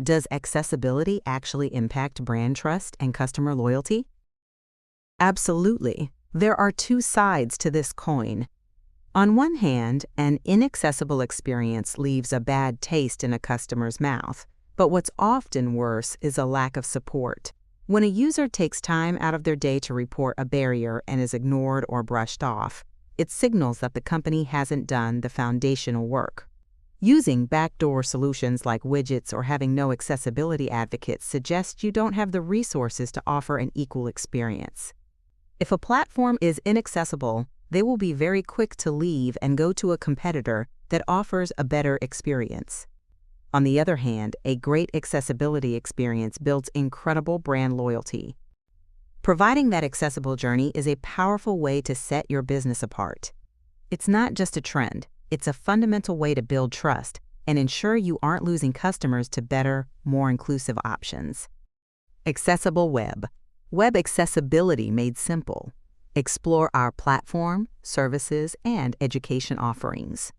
Does accessibility actually impact brand trust and customer loyalty? Absolutely. There are two sides to this coin. On one hand, an inaccessible experience leaves a bad taste in a customer's mouth, but what's often worse is a lack of support. When a user takes time out of their day to report a barrier and is ignored or brushed off, it signals that the company hasn't done the foundational work. Using backdoor solutions like widgets or having no accessibility advocates suggests you don't have the resources to offer an equal experience. If a platform is inaccessible, they will be very quick to leave and go to a competitor that offers a better experience. On the other hand, a great accessibility experience builds incredible brand loyalty. Providing that accessible journey is a powerful way to set your business apart. It's not just a trend, it's a fundamental way to build trust and ensure you aren't losing customers to better, more inclusive options. Accessible web. Web accessibility made simple. Explore our platform, services, and education offerings.